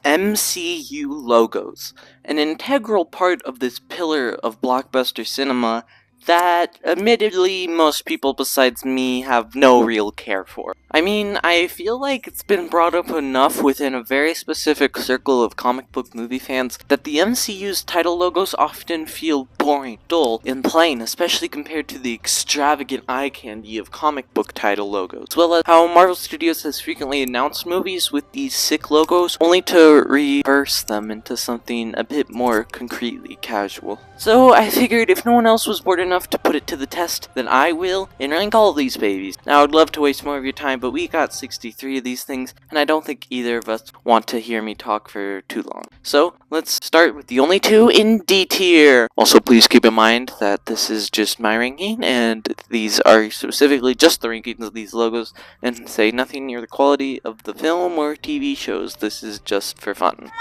MCU Logos, an integral part of this pillar of blockbuster cinema that, admittedly, most people besides me have no real care for. I mean, I feel like it's been brought up enough within a very specific circle of comic book movie fans that the MCU's title logos often feel boring, dull, and plain, especially compared to the extravagant eye candy of comic book title logos, as well as how Marvel Studios has frequently announced movies with these sick logos only to reverse them into something a bit more concretely casual. So I figured if no one else was bored enough to put it to the test, then I will, and rank all of these babies. Now I'd love to waste more of your time, but we got 63 of these things, and I don't think either of us want to hear me talk for too long. So let's start with the only two in D tier. Also, please keep in mind that this is just my ranking, and these are specifically just the rankings of these logos, and say nothing near the quality of the film or TV shows. This is just for fun.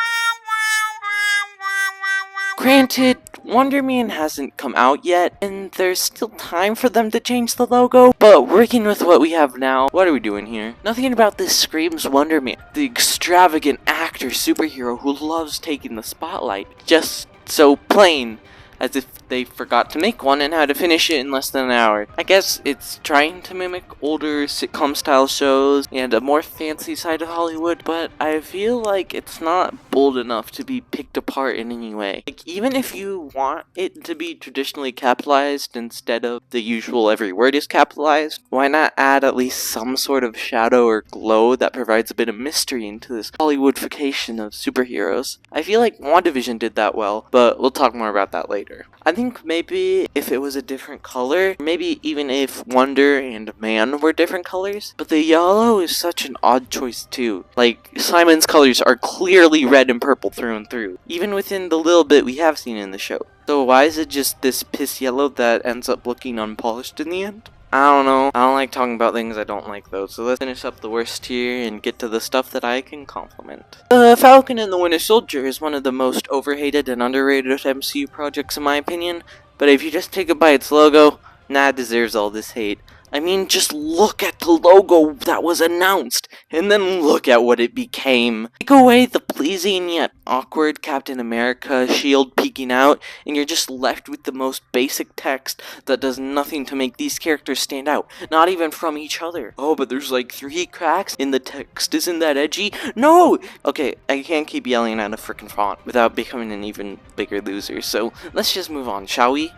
Granted, Wonder Man hasn't come out yet, and there's still time for them to change the logo, but working with what we have now, what are we doing here? Nothing about this screams Wonder Man, the extravagant actor superhero who loves taking the spotlight, just so plain, as if they forgot to make one and had to finish it in less than an hour. I guess it's trying to mimic older sitcom style shows and a more fancy side of Hollywood, but I feel like it's not bold enough to be picked apart in any way. Like, even if you want it to be traditionally capitalized instead of the usual every word is capitalized, why not add at least some sort of shadow or glow that provides a bit of mystery into this Hollywoodification of superheroes? I feel like WandaVision did that well, but we'll talk more about that later. I think maybe if it was a different color, maybe even if Wonder and Man were different colors, but the yellow is such an odd choice too. Like, Simon's colors are clearly red and purple through and through, even within the little bit we have seen in the show. So why is it just this piss yellow that ends up looking unpolished in the end? I don't know. I don't like talking about things I don't like though, so let's finish up the worst tier and get to the stuff that I can compliment. The Falcon and the Winter Soldier is one of the most overhated and underrated MCU projects in my opinion, but if you just take it by its logo, nah, it deserves all this hate. I mean, just look at the logo that was announced, and then look at what it became. Take away the pleasing yet awkward Captain America shield peeking out, and you're just left with the most basic text that does nothing to make these characters stand out, not even from each other. Oh, but there's like 3 cracks in the text, isn't that edgy? No! Okay, I can't keep yelling at a frickin' font without becoming an even bigger loser, so let's just move on, shall we?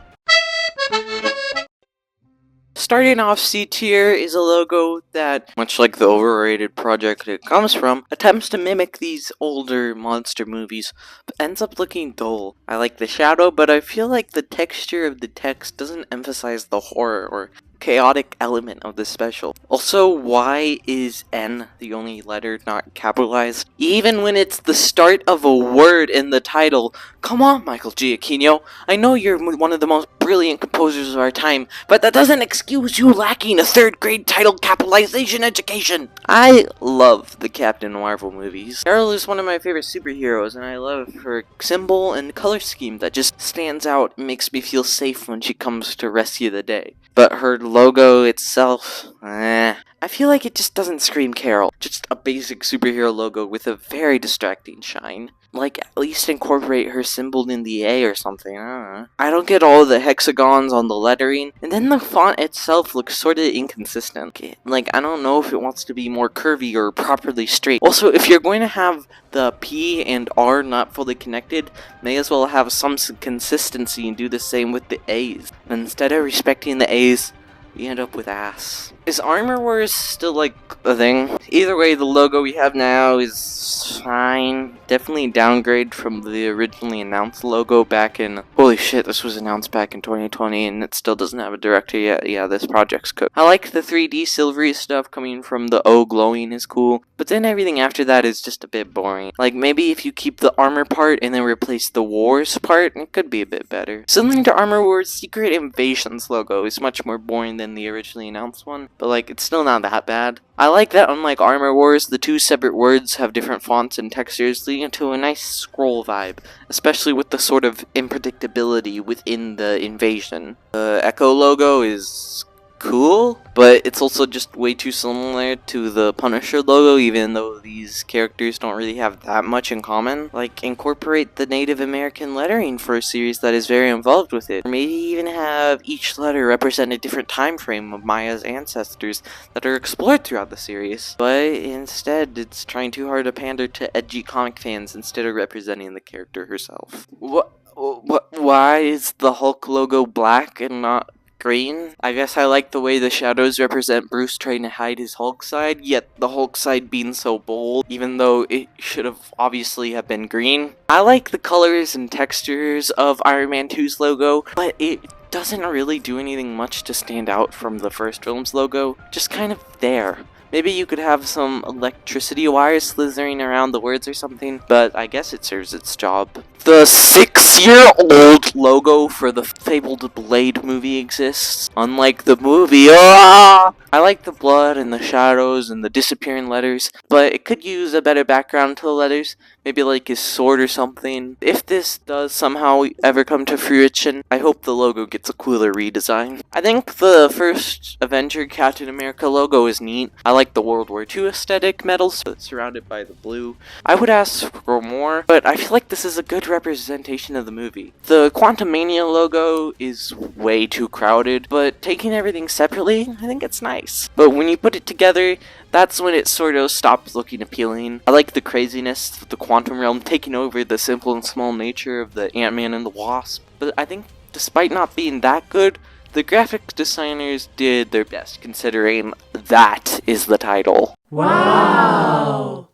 Starting off C tier is a logo that, much like the overrated project it comes from, attempts to mimic these older monster movies, but ends up looking dull. I like the shadow, but I feel like the texture of the text doesn't emphasize the horror or chaotic element of the special. Also, why is N the only letter not capitalized? Even when it's the start of a word in the title. Come on, Michael Giacchino. I know you're one of the most brilliant composers of our time, but that doesn't excuse you lacking a 3rd grade title capitalization education. I love the Captain Marvel movies. Carol is one of my favorite superheroes, and I love her symbol and color scheme that just stands out and makes me feel safe when she comes to rescue the day. But her logo itself, I feel like it just doesn't scream Carol. Just a basic superhero logo with a very distracting shine. Like, at least incorporate her symbol in the A or something, I don't know. I don't get all the hexagons on the lettering, and then the font itself looks sorta inconsistent. Like, I don't know if it wants to be more curvy or properly straight. Also, if you're going to have the P and R not fully connected, may as well have some consistency and do the same with the A's. And instead of respecting the A's, you end up with ass. Is Armor Wars still like a thing? Either way, the logo we have now is fine. Definitely a downgrade from the originally announced logo back in... Holy shit, this was announced back in 2020 and it still doesn't have a director yet. Yeah, this project's cooked. I like the 3D silvery stuff coming from the O glowing is cool, but then everything after that is just a bit boring. Like, maybe if you keep the armor part and then replace the wars part, it could be a bit better. Similar to Armor Wars, Secret Invasion's logo is much more boring than the originally announced one, but like, it's still not that bad. I like that unlike Armor Wars, the 2 separate words have different fonts and textures, leading to a nice scroll vibe, especially with the sort of unpredictability within the invasion. The Echo logo is cool, but it's also just way too similar to the Punisher logo, even though these characters don't really have that much in common. Like, incorporate the Native American lettering for a series that is very involved with it, or maybe even have each letter represent a different time frame of Maya's ancestors that are explored throughout the series. But instead, it's trying too hard to pander to edgy comic fans instead of representing the character herself. Why is the Hulk logo black and not green? I guess I like the way the shadows represent Bruce trying to hide his Hulk side, yet the Hulk side being so bold, even though it should have obviously have been green. I like the colors and textures of Iron Man 2's logo, but it doesn't really do anything much to stand out from the first film's logo, just kind of there. Maybe you could have some electricity wires slithering around the words or something, but I guess it serves its job. The 6-year-old logo for the fabled Blade movie exists, unlike the movie. I like the blood and the shadows and the disappearing letters, but it could use a better background to the letters, maybe like his sword or something. If this does somehow ever come to fruition, I hope the logo gets a cooler redesign. I think the first Avenger Captain America logo is neat. I like the World War II aesthetic medals surrounded by the blue. I would ask for more, but I feel like this is a good representation of the movie. The Quantumania logo is way too crowded, but taking everything separately, I think it's nice. But when you put it together, that's when it sort of stops looking appealing. I like the craziness of the quantum realm taking over the simple and small nature of the Ant-Man and the Wasp, but I think despite not being that good, the graphic designers did their best, considering that is the title. Wow!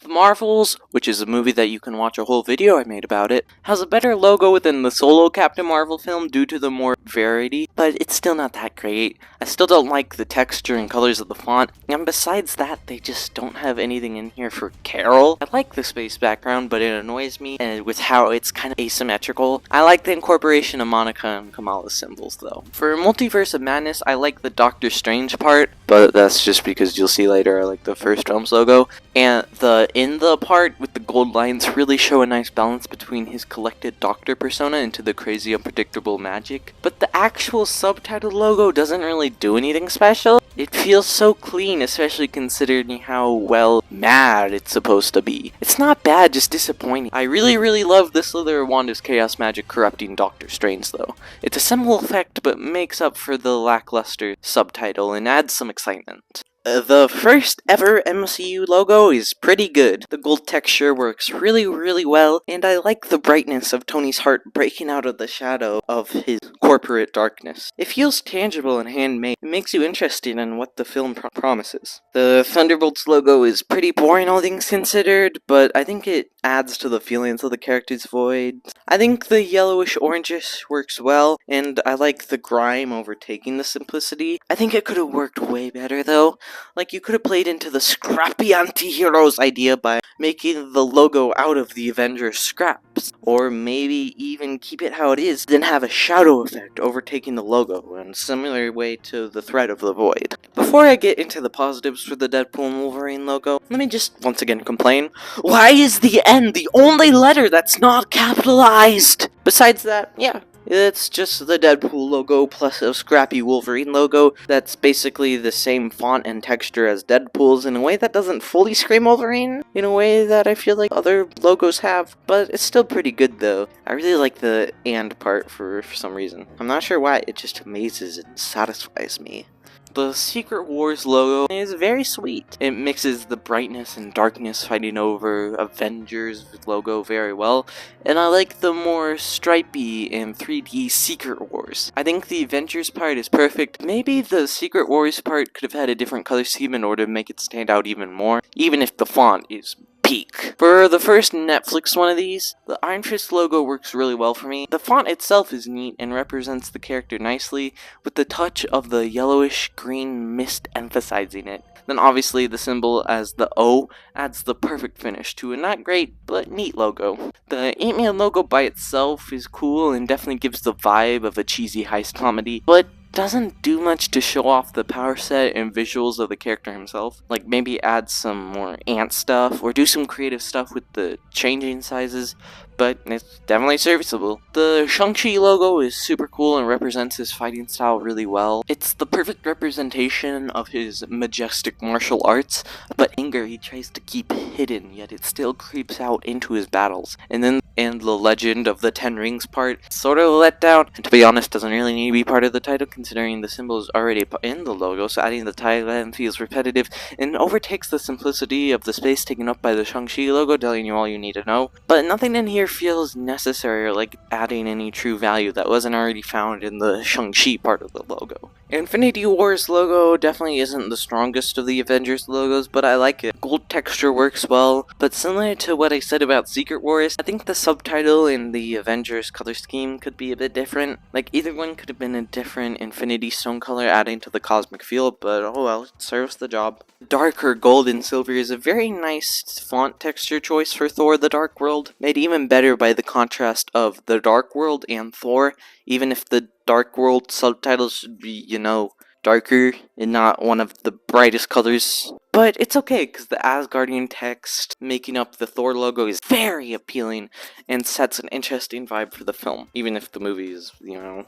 The Marvels, which is a movie that you can watch a whole video I made about it, has a better logo than the solo Captain Marvel film due to the more variety, but it's still not that great. I still don't like the texture and colors of the font, and besides that, they just don't have anything in here for Carol. I like the space background, but it annoys me and with how it's kind of asymmetrical. I like the incorporation of Monica and Kamala's symbols, though. For Multiverse of Madness, I like the Doctor Strange part, but that's just because you'll see later I like the first film's logo, and in the part with the gold lines really show a nice balance between his collected doctor persona into the crazy unpredictable magic. But the actual subtitle logo doesn't really do anything special. It feels so clean, especially considering how, well, mad it's supposed to be. It's not bad, just disappointing. I really love the Slither of Wanda's chaos magic corrupting Doctor Strange, though. It's a simple effect, but makes up for the lackluster subtitle and adds some excitement. The first ever MCU logo is pretty good. The gold texture works really well, and I like the brightness of Tony's heart breaking out of the shadow of his corporate darkness. It feels tangible and handmade. It makes you interested in what the film promises. The Thunderbolts logo is pretty boring, all things considered, but I think it adds to the feelings of the character's void. I think the yellowish-orangish works well, and I like the grime overtaking the simplicity. I think it could have worked way better, though. Like, you could have played into the scrappy anti-heroes idea by making the logo out of the Avengers scraps. Or maybe even keep it how it is, then have a shadow effect overtaking the logo in a similar way to the Thread of the Void. Before I get into the positives for the Deadpool and Wolverine logo, let me just once again complain. Why is the N the only letter that's not capitalized? Besides that, yeah. It's just the Deadpool logo plus a scrappy Wolverine logo that's basically the same font and texture as Deadpool's in a way that doesn't fully scream Wolverine, in a way that I feel like other logos have, but it's still pretty good though. I really like the and part for some reason. I'm not sure why, it just amazes and satisfies me. The Secret Wars logo is very sweet. It mixes the brightness and darkness fighting over Avengers logo very well, and I like the more stripy and 3D Secret Wars. I think the Avengers part is perfect. Maybe the Secret Wars part could have had a different color scheme in order to make it stand out even more, even if the font is peak. For the first Netflix one of these, the Iron Fist logo works really well for me. The font itself is neat and represents the character nicely, with the touch of the yellowish green mist emphasizing it. Then obviously the symbol as the O adds the perfect finish to a not great, but neat logo. The Ant-Man logo by itself is cool and definitely gives the vibe of a cheesy heist comedy, but doesn't do much to show off the power set and visuals of the character himself. Like, maybe add some more ant stuff or do some creative stuff with the changing sizes, but it's definitely serviceable. The Shang-Chi logo is super cool and represents his fighting style really well. It's the perfect representation of his majestic martial arts, but anger he tries to keep hidden, yet it still creeps out into his battles. And the legend of the Ten Rings part sort of let down, and to be honest doesn't really need to be part of the title considering the symbol is already in the logo, so adding the title feels repetitive and overtakes the simplicity of the space taken up by the Shang-Chi logo, telling you all you need to know. But nothing in here feels necessary or like adding any true value that wasn't already found in the Shang-Chi part of the logo. Infinity War's logo definitely isn't the strongest of the Avengers logos, but I like it. Gold texture works well, but similar to what I said about Secret Wars, I think the subtitle in the Avengers color scheme could be a bit different. Like, either one could have been a different Infinity Stone color adding to the cosmic feel, but oh well, it serves the job. Darker gold and silver is a very nice font texture choice for Thor the Dark World, made even better by the contrast of the Dark World and Thor, even if the Dark World subtitles should be, darker and not one of the brightest colors. But it's okay, because the Asgardian text making up the Thor logo is very appealing and sets an interesting vibe for the film, even if the movie is,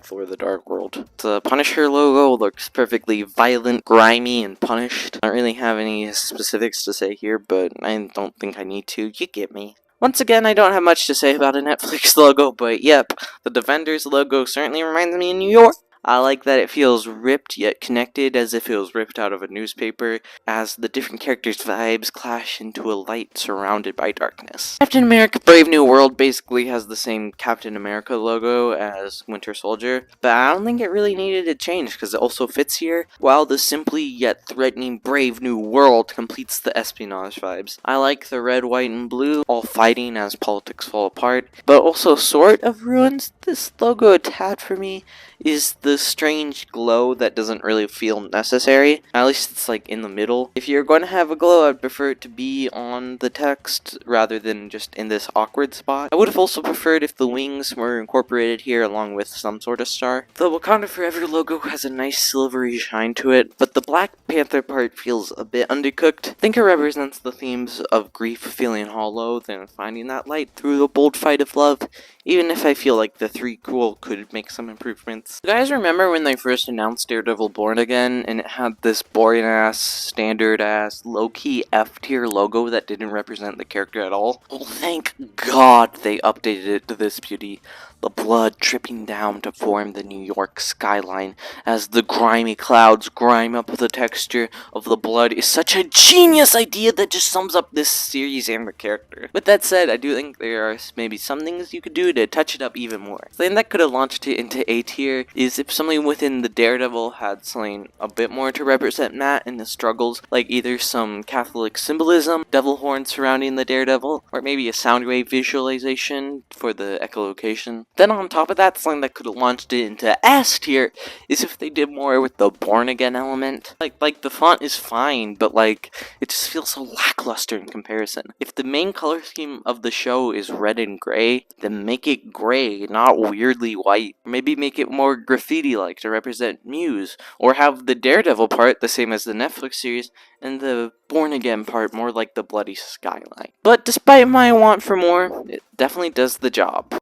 Thor the Dark World. The Punisher logo looks perfectly violent, grimy, and punished. I don't really have any specifics to say here, but I don't think I need to. You get me. Once again, I don't have much to say about a Netflix logo, but yep, the Defenders logo certainly reminds me of New York. I like that it feels ripped yet connected, as if it was ripped out of a newspaper, as the different characters' vibes clash into a light surrounded by darkness. Captain America Brave New World basically has the same Captain America logo as Winter Soldier, but I don't think it really needed to change because it also fits here, while the simply yet threatening Brave New World completes the espionage vibes. I like the red, white, and blue, all fighting as politics fall apart, but also sort of ruins this logo a tad for me is the strange glow that doesn't really feel necessary. At least it's like in the middle. If you're going to have a glow, I'd prefer it to be on the text rather than just in this awkward spot. I would have also preferred if the wings were incorporated here along with some sort of star. The Wakanda Forever logo has a nice silvery shine to it, but the Black Panther part feels a bit undercooked. I think it represents the themes of grief feeling hollow, then finding that light through the bold fight of love, even if I feel like the three cool could make some improvements. You guys remember when they first announced Daredevil Born Again, and it had this boring-ass, standard-ass, low-key F-tier logo that didn't represent the character at all? Well, thank God they updated it to this beauty. The blood dripping down to form the New York skyline as the grimy clouds grime up the texture of the blood is such a genius idea that just sums up this series and the character. With that said, I do think there are maybe some things you could do to touch it up even more. Something that could have launched it into A tier is if something within the Daredevil had something a bit more to represent Matt and his struggles, like either some Catholic symbolism, devil horns surrounding the Daredevil, or maybe a sound wave visualization for the echolocation. Then on top of that, something that could have launched it into S tier is if they did more with the Born Again element. Like the font is fine, but it just feels so lackluster in comparison. If the main color scheme of the show is red and gray, then make it gray, not weirdly white. Maybe make it more graffiti-like to represent Muse, or have the Daredevil part the same as the Netflix series, and the Born Again part more like the bloody skyline. But despite my want for more, it definitely does the job.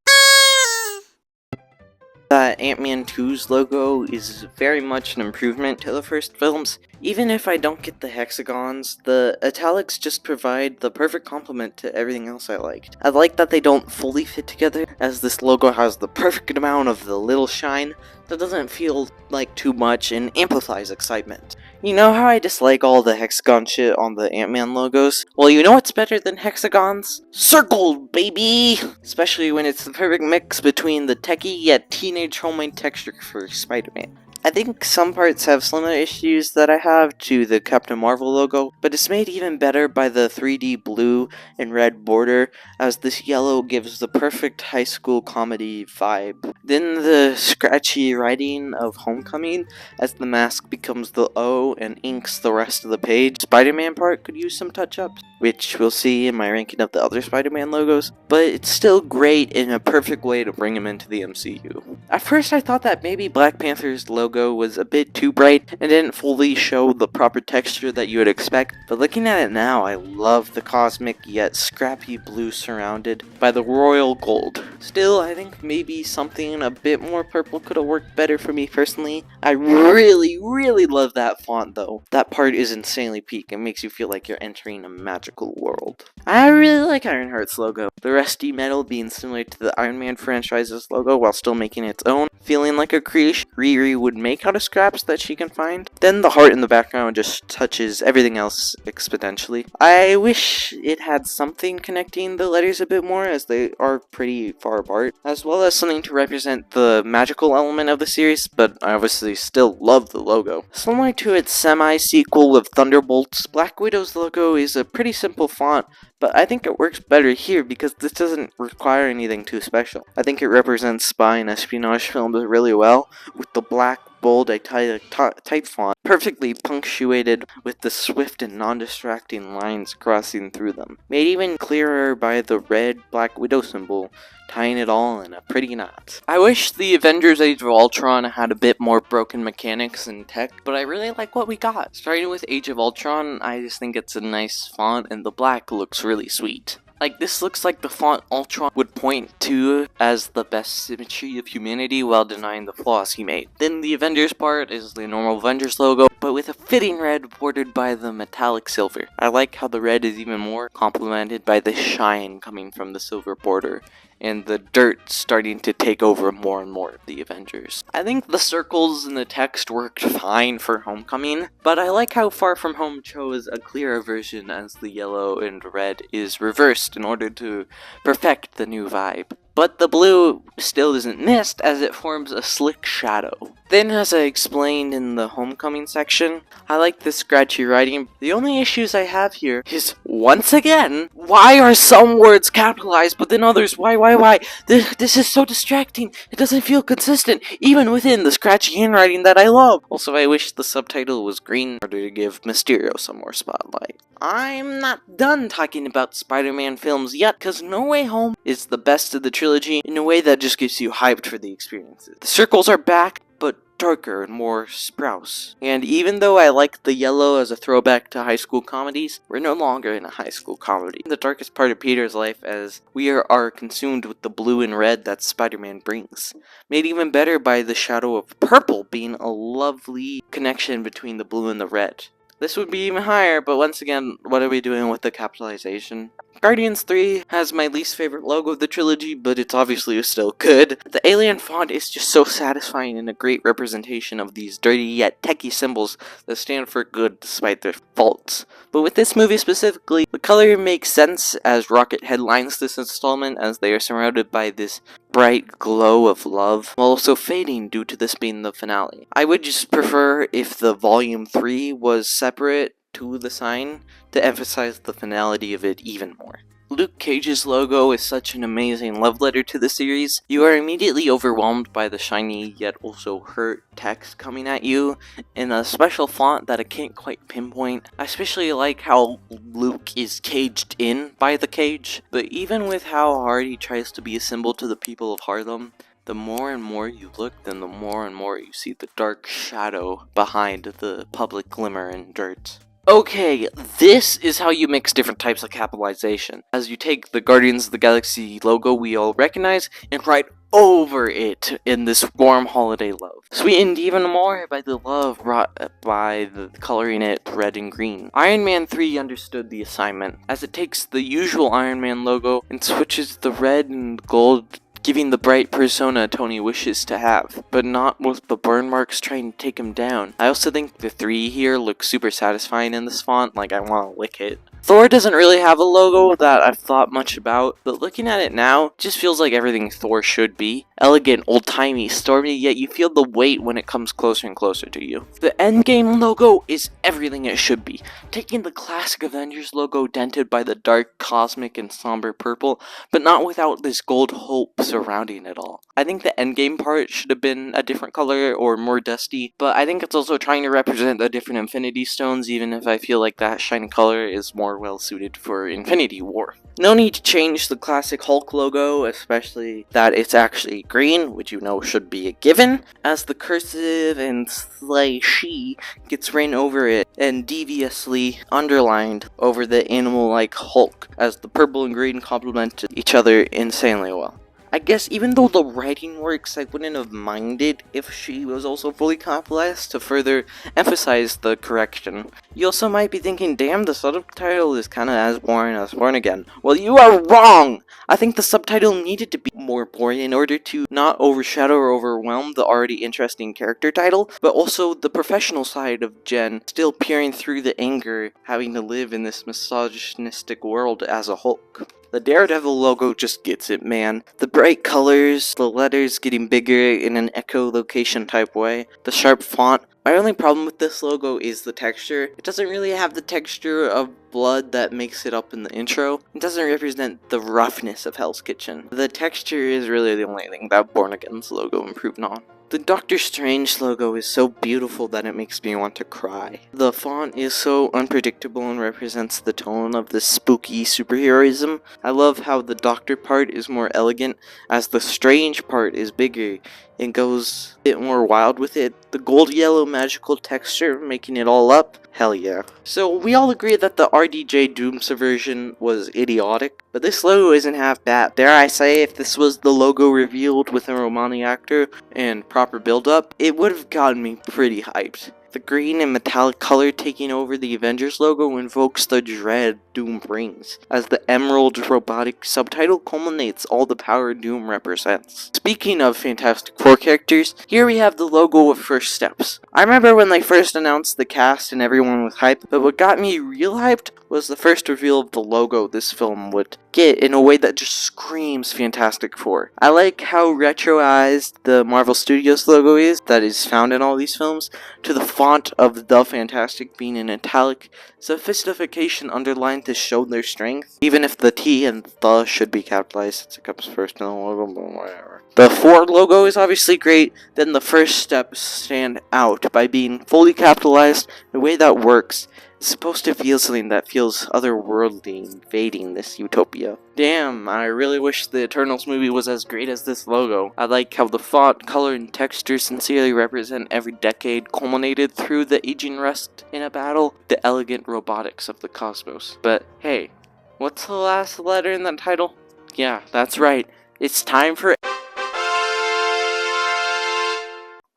Ant-Man 2's logo is very much an improvement to the first films. Even if I don't get the hexagons, the italics just provide the perfect complement to everything else I liked. I like that they don't fully fit together, as this logo has the perfect amount of the little shine that doesn't feel like too much and amplifies excitement. You know how I dislike all the hexagon shit on the Ant-Man logos? Well, you know what's better than hexagons? Circle, baby! Especially when it's the perfect mix between the techie yet teenage homemade texture for Spider-Man. I think some parts have similar issues that I have to the Captain Marvel logo, but it's made even better by the 3D blue and red border, as this yellow gives the perfect high school comedy vibe. Then the scratchy writing of Homecoming, as the mask becomes the O and inks the rest of the page. Spider-Man part could use some touch-ups. which we'll see in my ranking of the other Spider-Man logos, but it's still great in a perfect way to bring him into the MCU. At first I thought that maybe Black Panther's logo was a bit too bright and didn't fully show the proper texture that you would expect, but looking at it now, I love the cosmic yet scrappy blue surrounded by the royal gold. Still, I think maybe something a bit more purple could have worked better for me personally. I really love that font though. That part is insanely peak and makes you feel like you're entering a magical world. I really like Ironheart's logo. The rusty metal being similar to the Iron Man franchise's logo while still making its own, feeling like a creation Riri would make out of scraps that she can find. Then the heart in the background just touches everything else exponentially. I wish it had something connecting the letters a bit more, as they are pretty far apart, as well as something to represent the magical element of the series, but I obviously still love the logo. Similar to its semi-sequel of Thunderbolts, Black Widow's logo is a pretty simple font, but I think it works better here because this doesn't require anything too special. I think it represents spy and espionage films really well, with the black, bold, italic type font perfectly punctuated with the swift and non-distracting lines crossing through them, made even clearer by the red Black Widow symbol tying it all in a pretty knot. I wish the Avengers Age of Ultron had a bit more broken mechanics and tech, but I really like what we got. Starting with Age of Ultron, I just think it's a nice font and the black looks really sweet. Like, this looks like the font Ultron would point to as the best symmetry of humanity while denying the flaws he made. Then the Avengers part is the normal Avengers logo, but with a fitting red bordered by the metallic silver. I like how the red is even more complemented by the shine coming from the silver border, and the dirt starting to take over more and more of the Avengers. I think the circles and the text worked fine for Homecoming, but I like how Far From Home chose a clearer version as the yellow and red is reversed in order to perfect the new vibe. But the blue still isn't missed as it forms a slick shadow. Then, as I explained in the Homecoming section, I like the scratchy writing. The only issues I have here is, once again, why are some words capitalized but then others, why? This is so distracting. It doesn't feel consistent, even within the scratchy handwriting that I love. Also, I wish the subtitle was green in order to give Mysterio some more spotlight. I'm not done talking about Spider-Man films yet, because No Way Home is the best of the trilogy in a way that just gets you hyped for the experiences. The circles are back, but darker and more Sprouse. And even though I like the yellow as a throwback to high school comedies, we're no longer in a high school comedy. The darkest part of Peter's life as we are consumed with the blue and red that Spider-Man brings. Made even better by the shadow of purple being a lovely connection between the blue and the red. This would be even higher, but once again, what are we doing with the capitalization? Guardians 3 has my least favorite logo of the trilogy, but it's obviously still good. The alien font is just so satisfying and a great representation of these dirty yet techie symbols that stand for good despite their faults. But with this movie specifically, the color makes sense as Rocket headlines this installment as they are surrounded by this bright glow of love, while also fading due to this being the finale. I would just prefer if the Volume 3 was separate to the sign to emphasize the finality of it even more. Luke Cage's logo is such an amazing love letter to the series. You are immediately overwhelmed by the shiny yet also hurt text coming at you in a special font that I can't quite pinpoint. I especially like how Luke is caged in by the cage, but even with how hard he tries to be a symbol to the people of Harlem, the more and more you look, then the more and more you see the dark shadow behind the public glimmer and dirt. Okay, this is how you mix different types of capitalization. As you take the Guardians of the Galaxy logo we all recognize and write over it in this warm holiday love. Sweetened even more by the love brought by the coloring it red and green. Iron Man 3 understood the assignment, as it takes the usual Iron Man logo and switches the red and gold, giving the bright persona Tony wishes to have, but not with the burn marks trying to take him down. I also think the 3 here looks super satisfying in this font, like I want to lick it. Thor doesn't really have a logo that I've thought much about, but looking at it now, it just feels like everything Thor should be. Elegant, old-timey, stormy, yet you feel the weight when it comes closer and closer to you. The Endgame logo is everything it should be, taking the classic Avengers logo dented by the dark, cosmic, and somber purple, but not without this gold hope surrounding it all. I think the Endgame part should have been a different color or more dusty, but I think it's also trying to represent the different Infinity Stones, even if I feel like that shiny color is more more well suited for Infinity War. No need to change the classic Hulk logo, especially that it's actually green, which you know should be a given, as the cursive and slashy gets written over it and deviously underlined over the animal-like Hulk, as the purple and green complement each other insanely well. I guess even though the writing works, I wouldn't have minded if she was also fully capitalized to further emphasize the correction. You also might be thinking, damn, the subtitle is kinda as boring as Born Again. Well, you are wrong! I think the subtitle needed to be more boring in order to not overshadow or overwhelm the already interesting character title, but also the professional side of Jen still peering through the anger having to live in this misogynistic world as a Hulk. The Daredevil logo just gets it, man. The bright colors, the letters getting bigger in an echolocation type way, the sharp font. My only problem with this logo is the texture. It doesn't really have the texture of blood that makes it up in the intro. It doesn't represent the roughness of Hell's Kitchen. The texture is really the only thing that Born Again's logo improved on. The Doctor Strange logo is so beautiful that it makes me want to cry. The font is so unpredictable and represents the tone of this spooky superheroism. I love how the Doctor part is more elegant, as the Strange part is bigger and goes a bit more wild with it. The gold-yellow magical texture making it all up. Hell yeah. So we all agree that the RDJ Doom subversion was idiotic, but this logo isn't half bad. Dare I say, if this was the logo revealed with a Romani actor and proper build-up, it would have gotten me pretty hyped. The green and metallic color taking over the Avengers logo invokes the dread Doom brings, as the emerald robotic subtitle culminates all the power Doom represents. Speaking of Fantastic Four characters, here we have the logo of First Steps. I remember when they first announced the cast and everyone was hyped, but what got me real hyped was the first reveal of the logo this film would get in a way that just screams Fantastic Four. I like how retroized the Marvel Studios logo is, that is found in all these films, to the font of the Fantastic being in italic. Sophistication underlined to show their strength, even if the T and the should be capitalized since it comes first in the logo, but whatever. The Ford logo is obviously great, then the First Steps stand out by being fully capitalized. The way that works, it's supposed to feel something that feels otherworldly, invading this utopia. Damn, I really wish the Eternals movie was as great as this logo. I like how the font, color, and texture sincerely represent every decade culminated through the aging rust in a battle, the elegant robotics of the cosmos. But hey, what's the last letter in that title? Yeah, that's right. It's time for...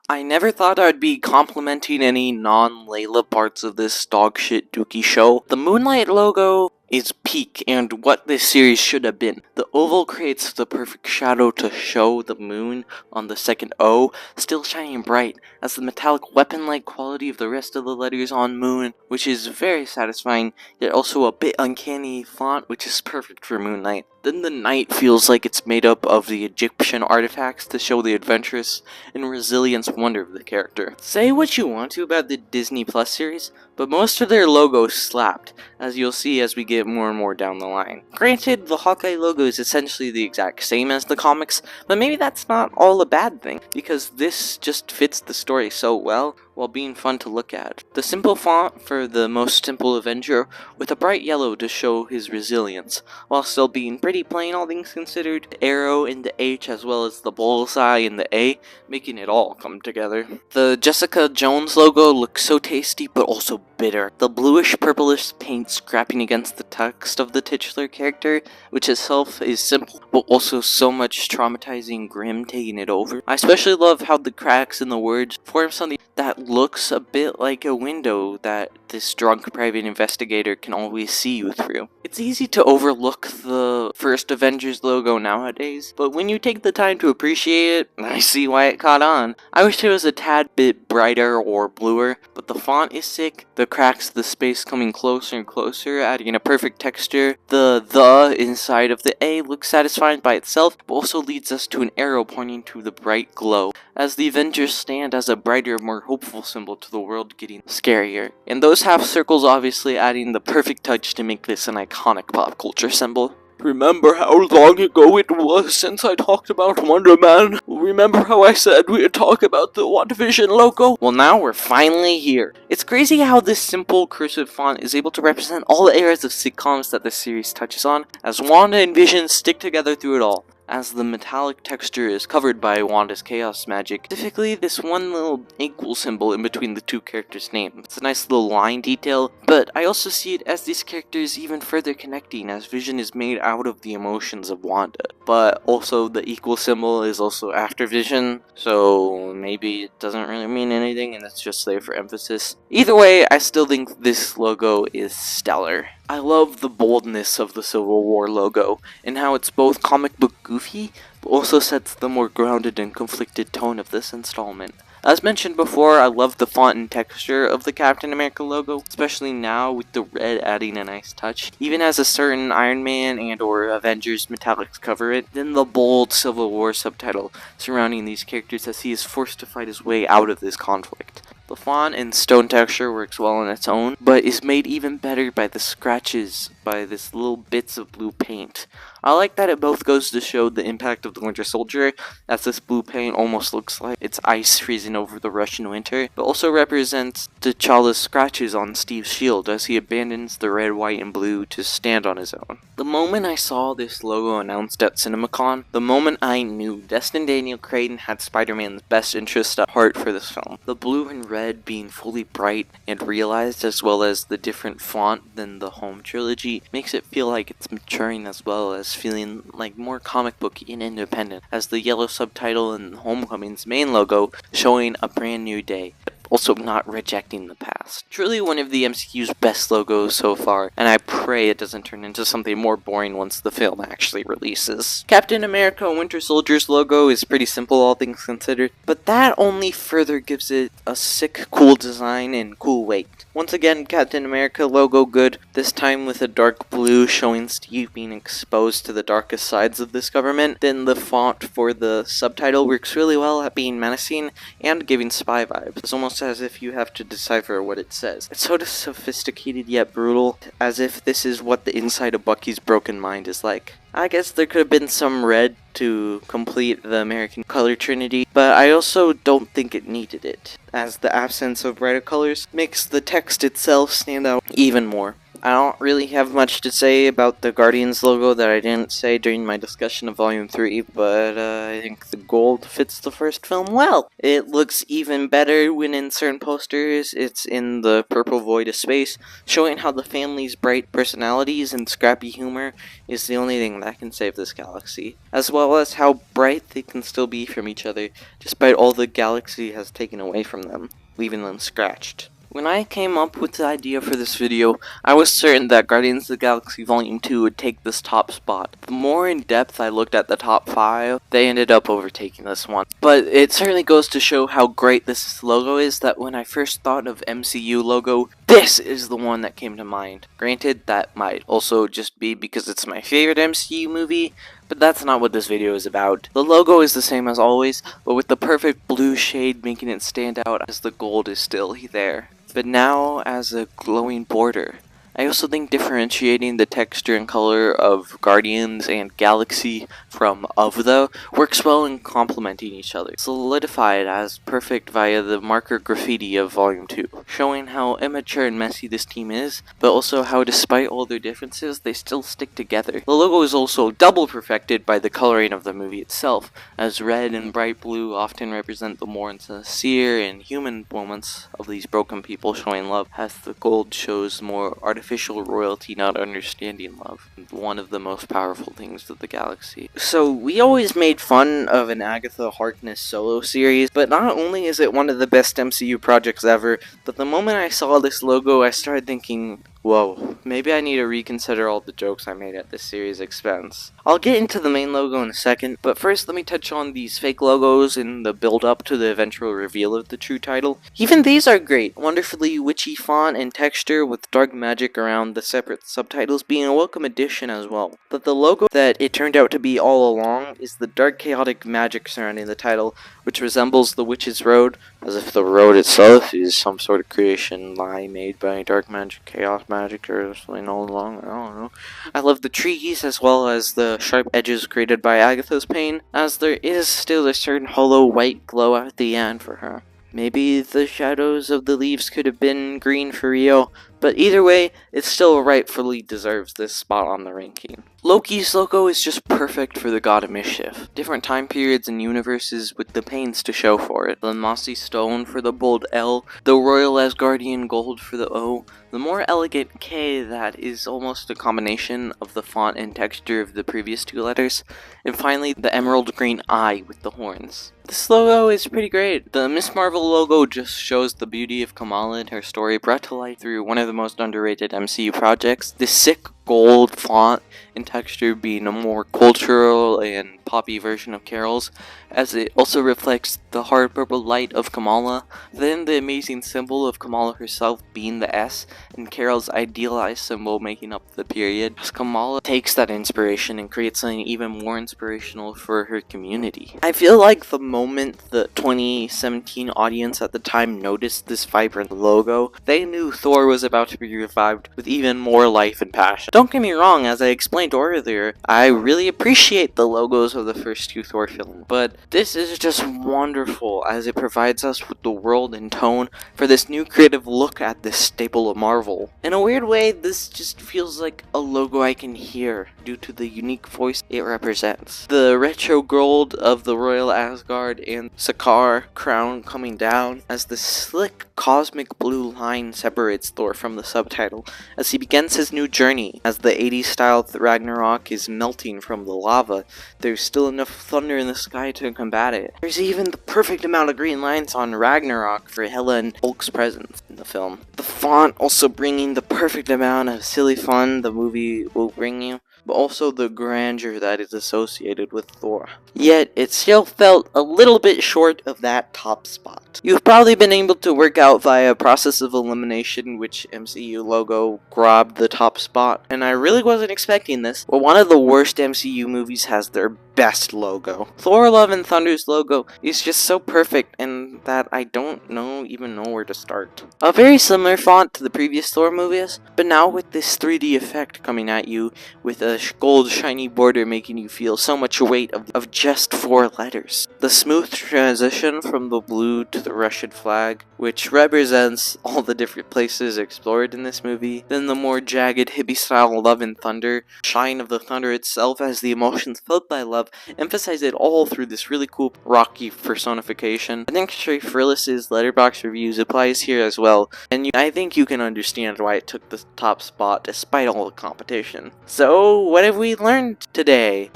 I never thought I'd be complimenting any non-Layla parts of this dogshit dookie show. The Moonlight logo is peak and what this series should have been. The oval creates the perfect shadow to show the moon on the second O, still shining bright, as the metallic weapon-like quality of the rest of the letters on moon, which is very satisfying, yet also a bit uncanny font, which is perfect for Moonlight. Then the night feels like it's made up of the Egyptian artifacts to show the adventurous and resilience wonder of the character. Say what you want to about the Disney Plus series, but most of their logos slapped, as you'll see as we get more and more down the line. Granted, the Hawkeye logo is essentially the exact same as the comics, but maybe that's not all a bad thing, because this just fits the story so well, while being fun to look at. The simple font for the most simple Avenger, with a bright yellow to show his resilience, while still being pretty plain all things considered. The arrow in the H as well as the bullseye in the A, making it all come together. The Jessica Jones logo looks so tasty but also bitter. The bluish purplish paint scrapping against the text of the titular character, which itself is simple but also so much traumatizing grim taking it over. I especially love how the cracks in the words form something that looks a bit like a window that this drunk private investigator can always see you through. It's easy to overlook the first Avengers logo nowadays, but when you take the time to appreciate it, I see why it caught on. I wish it was a tad bit brighter or bluer, but the font is sick, the cracks of the space coming closer and closer, adding a perfect texture. The inside of the A looks satisfying by itself, but also leads us to an arrow pointing to the bright glow, as the Avengers stand as a brighter, more hopeful symbol to the world getting scarier. And those half circles obviously adding the perfect touch to make this an iconic pop culture symbol. Remember how long ago it was since I talked about Wonder Man? Remember how I said we'd talk about the WandaVision logo? Well, now we're finally here. It's crazy how this simple cursive font is able to represent all the eras of sitcoms that this series touches on, as Wanda and Vision stick together through it all, as the metallic texture is covered by Wanda's chaos magic, specifically this one little equal symbol in between the two characters' names. It's a nice little line detail, but I also see it as these characters even further connecting, as Vision is made out of the emotions of Wanda. But also the equal symbol is also after Vision, so maybe it doesn't really mean anything and it's just there for emphasis. Either way, I still think this logo is stellar. I love the boldness of the Civil War logo, and how it's both comic book goofy, but also sets the more grounded and conflicted tone of this installment. As mentioned before, I love the font and texture of the Captain America logo, especially now with the red adding a nice touch. Even as a certain Iron Man and or Avengers metallics cover it, then the bold Civil War subtitle surrounding these characters as he is forced to fight his way out of this conflict. The font and stone texture works well on its own, but is made even better by the scratches by this little bits of blue paint. I like that it both goes to show the impact of the Winter Soldier, as this blue paint almost looks like it's ice freezing over the Russian winter, but also represents T'Challa's scratches on Steve's shield as he abandons the red, white, and blue to stand on his own. The moment I saw this logo announced at CinemaCon, the moment I knew Destin Daniel Cretton had Spider-Man's best interest at heart for this film. The blue and red being fully bright and realized, as well as the different font than the home trilogy, makes it feel like it's maturing as well as feeling like more comic booky and independent, as the yellow subtitle and Homecoming's main logo showing a brand new day, also not rejecting the past. Truly one of the MCU's best logos so far, and I pray it doesn't turn into something more boring once the film actually releases. Captain America Winter Soldier's logo is pretty simple, all things considered, but that only further gives it a sick, cool design and cool weight. Once again, Captain America logo good, this time with a dark blue showing Steve being exposed to the darkest sides of this government. Then the font for the subtitle works really well at being menacing and giving spy vibes. It's almost as if you have to decipher what it says. It's sort of sophisticated yet brutal, as if this is what the inside of Bucky's broken mind is like. I guess there could have been some red to complete the American color trinity, but I also don't think it needed it, as the absence of brighter colors makes the text itself stand out even more. I don't really have much to say about the Guardians logo that I didn't say during my discussion of Volume 3, but I think the gold fits the first film well. It looks even better when in certain posters it's in the purple void of space, showing how the family's bright personalities and scrappy humor is the only thing that can save this galaxy, as well as how bright they can still be from each other, despite all the galaxy has taken away from them, leaving them scratched. When I came up with the idea for this video, I was certain that Guardians of the Galaxy Volume 2 would take this top spot. The more in depth I looked at the top 5, they ended up overtaking this one. But it certainly goes to show how great this logo is that when I first thought of MCU logo, this is the one that came to mind. Granted, that might also just be because it's my favorite MCU movie, but that's not what this video is about. The logo is the same as always, but with the perfect blue shade making it stand out as the gold is still there, but now as a glowing border. I also think differentiating the texture and color of Guardians and Galaxy from Of The works well in complementing each other, solidified as perfect via the marker graffiti of Volume 2, showing how immature and messy this team is, but also how despite all their differences, they still stick together. The logo is also double perfected by the coloring of the movie itself, as red and bright blue often represent the more sincere and human moments of these broken people showing love, as the gold shows more artificial royalty not understanding love, one of the most powerful things of the galaxy. So we always made fun of an Agatha Harkness solo series, but not only is it one of the best MCU projects ever, but the moment I saw this logo I started thinking, whoa, maybe I need to reconsider all the jokes I made at this series' expense. I'll get into the main logo in a second, but first let me touch on these fake logos in the build-up to the eventual reveal of the true title. Even these are great, wonderfully witchy font and texture with dark magic around the separate subtitles being a welcome addition as well. But the logo that it turned out to be all along is the dark chaotic magic surrounding the title, which resembles the Witch's Road, as if the road itself is some sort of creation lie made by dark magic, chaos magic, magic or something all along. I don't know. I love the trees as well as the sharp edges created by Agatha's paint, as there is still a certain hollow white glow at the end for her. Maybe the shadows of the leaves could have been green for Rio, but either way, it still rightfully deserves this spot on the ranking. Loki's logo is just perfect for the god of mischief. Different time periods and universes with the paints to show for it. The mossy stone for the bold L, the royal Asgardian gold for the O, the more elegant K that is almost a combination of the font and texture of the previous two letters, and finally the emerald green I with the horns. This logo is pretty great. The Miss Marvel logo just shows the beauty of Kamala and her story brought to life through one of the most underrated MCU projects. This sick gold font and texture being a more cultural and poppy version of Carol's, as it also reflects the hard purple light of Kamala, then the amazing symbol of Kamala herself being the S, and Carol's idealized symbol making up the period, as Kamala takes that inspiration and creates something even more inspirational for her community. I feel like the moment the 2017 audience at the time noticed this vibrant logo, they knew Thor was about to be revived with even more life and passion. Don't get me wrong, as I explained earlier, I really appreciate the logos of the first two Thor films, but this is just wonderful as it provides us with the world and tone for this new creative look at this staple of Marvel. In a weird way, this just feels like a logo I can hear due to the unique voice it represents. The retro gold of the Royal Asgard and Sakaar crown coming down as the slick cosmic blue line separates Thor from the subtitle as he begins his new journey. As the 80s style Ragnarok is melting from the lava, there's still enough thunder in the sky to combat it. There's even the perfect amount of green lines on Ragnarok for Hela and Hulk's presence in the film. The font also bringing the perfect amount of silly fun the movie will bring you, but also the grandeur that is associated with Thor. Yet, it still felt a little bit short of that top spot. You've probably been able to work out via a process of elimination which MCU logo grabbed the top spot, and I really wasn't expecting this, but one of the worst MCU movies has their best logo. Thor Love and Thunder's logo is just so perfect and that I don't even know where to start. A very similar font to the previous Thor movies, but now with this 3D effect coming at you with a gold shiny border making you feel so much weight of just 4 letters. The smooth transition from the blue to the Russian flag, which represents all the different places explored in this movie, then the more jagged hippie style Love and Thunder, shine of the thunder itself as the emotions felt by love, emphasize it all through this really cool rocky personification. I think Shay Frillis's Letterboxd reviews applies here as well, and I think you can understand why it took the top spot despite all the competition. So, what have we learned today?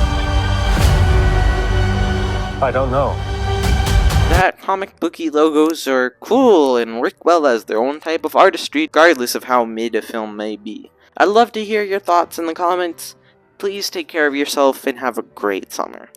I don't know. That comic booky logos are cool and work well as their own type of artistry, regardless of how mid a film may be. I'd love to hear your thoughts in the comments. Please take care of yourself and have a great summer.